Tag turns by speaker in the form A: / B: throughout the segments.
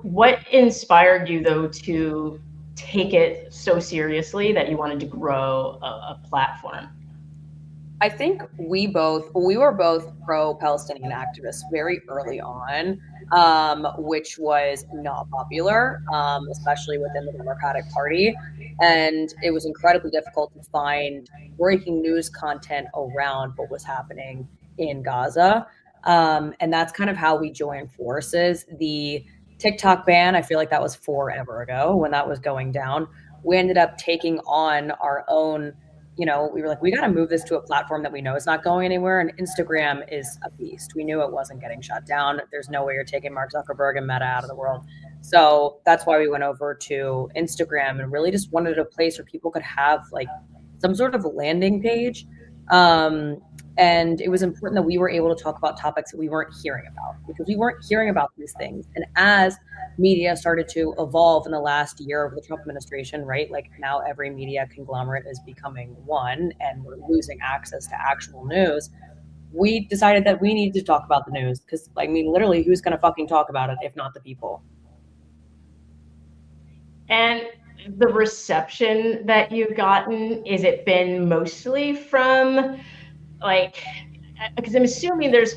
A: What inspired you though to take it so seriously that you wanted to grow a platform?
B: I think we were both pro-Palestinian activists very early on, which was not popular, especially within the Democratic Party. And it was incredibly difficult to find breaking news content around what was happening in Gaza. And that's kind of how we joined forces. The TikTok ban, I feel like that was forever ago when that was going down. We ended up taking on our own, we were like, we got to move this to a platform that we know is not going anywhere. And Instagram is a beast. We knew it wasn't getting shut down. There's no way you're taking Mark Zuckerberg and Meta out of the world. So that's why we went over to Instagram and really just wanted a place where people could have like some sort of landing page. And it was important that we were able to talk about topics that we weren't hearing about because we weren't hearing about these things. And as media started to evolve in the last year of the Trump administration, right? Like now every media conglomerate is becoming one and we're losing access to actual news. We decided that we needed to talk about the news because, I mean, literally, who's going to fucking talk about it if not the people?
A: And the reception that you've gotten, is it been mostly from like, because I'm assuming there's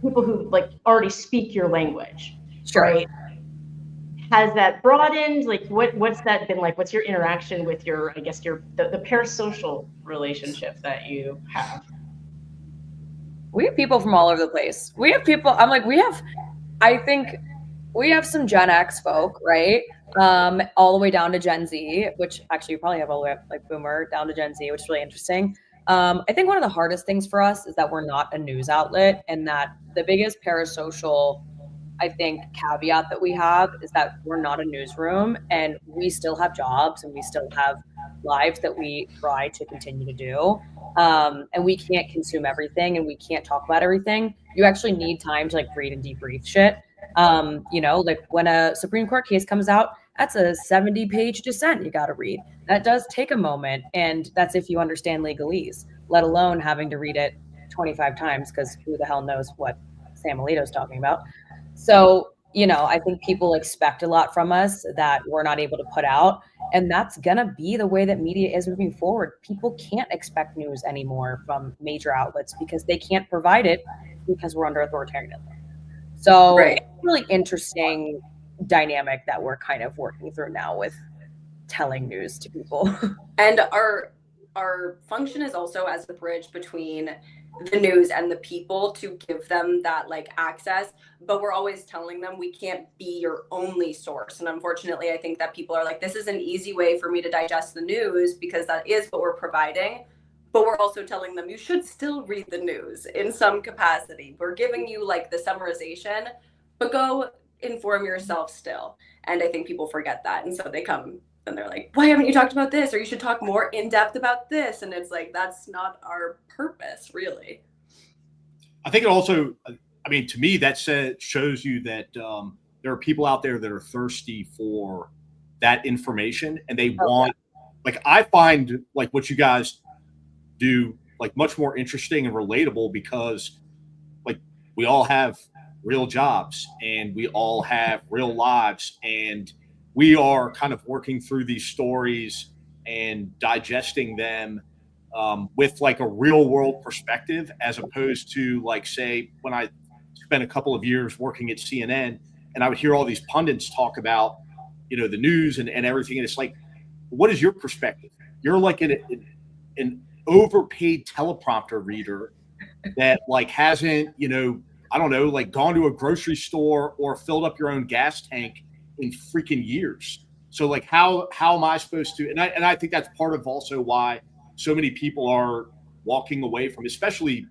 A: people who like already speak your language,
B: Sure.
A: right? Has that broadened? Like, what's that been like? What's your interaction with your, I guess, the parasocial relationship that you have?
B: We have people from all over the place. We have people, I think we have some Gen X folk, right? All the way down to Gen Z, which actually you probably have all the way up like boomer down to Gen Z, which is really interesting. I think one of the hardest things for us is that we're not a news outlet, and that the biggest parasocial, I think, caveat that we have is that we're not a newsroom and we still have jobs and we still have lives that we try to continue to do. And we can't consume everything and we can't talk about everything. You actually need time to like read and debrief shit. Like when a Supreme Court case comes out, that's a 70-page dissent you got to read. That does take a moment. And that's if you understand legalese, let alone having to read it 25 times because who the hell knows what Sam Alito's talking about. So, I think people expect a lot from us that we're not able to put out. And that's going to be the way that media is moving forward. People can't expect news anymore from major outlets because they can't provide it because we're under authoritarianism. So
C: Right.
B: it's a really interesting dynamic that we're kind of working through now with telling news to people.
C: And our function is also as the bridge between the news and the people to give them that like access, but we're always telling them we can't be your only source. And unfortunately, I think that people are like, this is an easy way for me to digest the news because that is what we're providing. But we're also telling them you should still read the news in some capacity. We're giving you like the summarization, but go inform yourself still. And I think people forget that. And so they come and they're like, why haven't you talked about this? Or you should talk more in depth about this. And it's like, that's not our purpose, really.
D: I think it also, I mean, to me, that shows you that there are people out there that are thirsty for that information and they want, like, I find like what you guys do like much more interesting and relatable because like we all have real jobs and we all have real lives and we are kind of working through these stories and digesting them with like a real world perspective as opposed to like say when I spent a couple of years working at CNN and I would hear all these pundits talk about the news and everything and it's like what is your perspective? You're like an overpaid teleprompter reader that like hasn't I don't know, like gone to a grocery store or filled up your own gas tank in freaking years. So like how am I supposed to, and I think that's part of also why so many people are walking away from, especially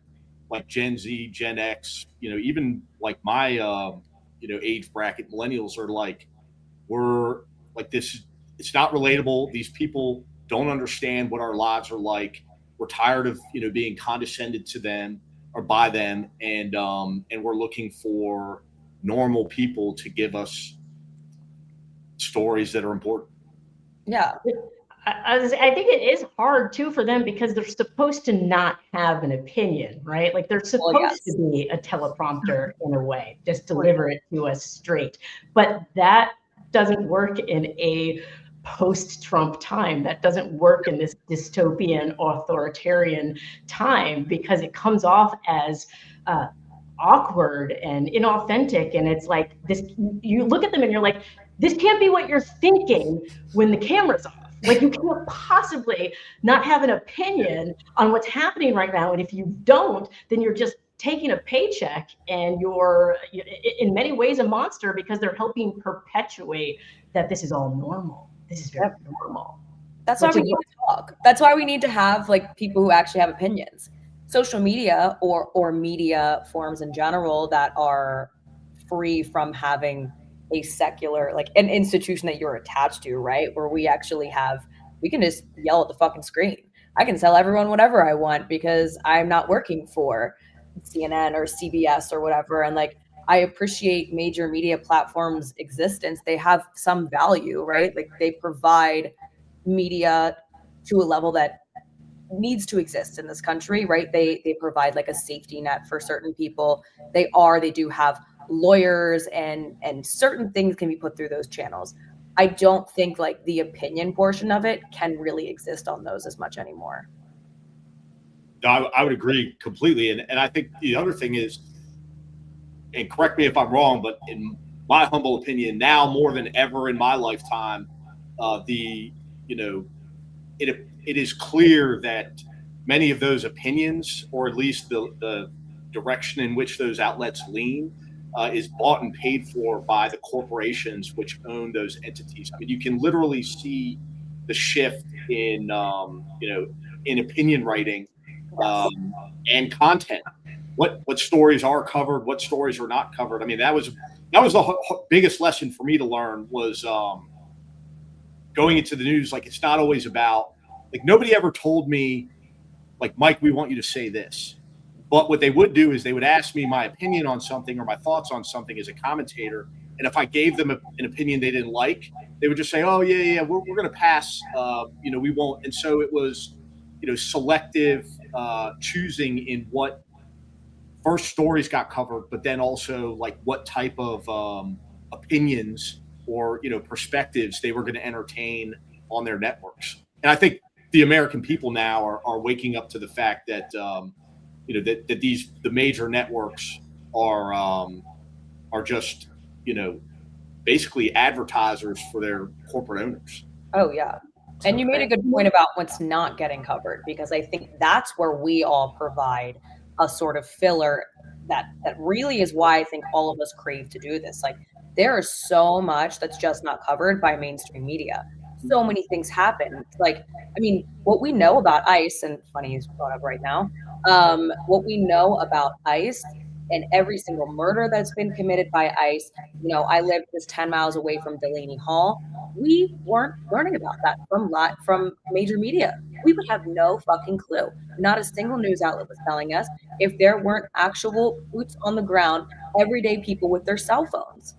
D: like Gen Z, Gen X, even like my age bracket, millennials are like, we're like this, it's not relatable. These people don't understand what our lives are like. We're tired of being condescended to them or by them, and we're looking for normal people to give us stories that are important.
B: Yeah.
A: I think it is hard too for them because they're supposed to not have an opinion, right? Like they're supposed to be a teleprompter in a way, just deliver it to us straight. But that doesn't work in a post-Trump time. That doesn't work in this dystopian, authoritarian time because it comes off as awkward and inauthentic. And it's like this, you look at them and you're like, this can't be what you're thinking when the camera's off. Like you can't possibly not have an opinion on what's happening right now. And if you don't, then you're just taking a paycheck and you're in many ways a monster because they're helping perpetuate that this is all normal. This is very normal.
B: That's why we need to talk. That's why we need to have like people who actually have opinions. Social media or media forms in general that are free from having a secular, like an institution that you're attached to, right? Where we actually we can just yell at the fucking screen. I can tell everyone whatever I want because I'm not working for CNN or CBS or whatever. And like, I appreciate major media platforms' existence. They have some value, right? Like they provide media to a level that needs to exist in this country, right? They provide like a safety net for certain people. They do have lawyers and certain things can be put through those channels. I don't think like the opinion portion of it can really exist on those as much anymore.
D: I would agree completely. And I think the other thing is, and correct me if I'm wrong, but in my humble opinion, now more than ever in my lifetime, it is clear that many of those opinions, or at least the direction in which those outlets lean, is bought and paid for by the corporations which own those entities. I mean, you can literally see the shift in opinion writing and content. What stories are covered, what stories are not covered. I mean, that was the biggest lesson for me to learn was going into the news. Like, it's not always about, like, nobody ever told me, like, Mike, we want you to say this. But what they would do is they would ask me my opinion on something or my thoughts on something as a commentator. And if I gave them an opinion they didn't like, they would just say, oh, yeah, we're going to pass. We won't. And so it was, selective choosing in what first stories got covered, but then also like what type of opinions or, perspectives they were going to entertain on their networks. And I think the American people now are waking up to the fact that, that the major networks are just, basically advertisers for their corporate owners.
B: Oh yeah. And you made a good point about what's not getting covered, because I think that's where we all provide a sort of filler that really is why I think all of us crave to do this. Like, there is so much that's just not covered by mainstream media. So many things happen. Like, I mean, what we know about ICE, and funny is brought up right now, what we know about ICE and every single murder that's been committed by ICE. I lived just 10 miles away from Delaney Hall. We weren't learning about that from major media. We would have no fucking clue. Not a single news outlet was telling us if there weren't actual boots on the ground, everyday people with their cell phones.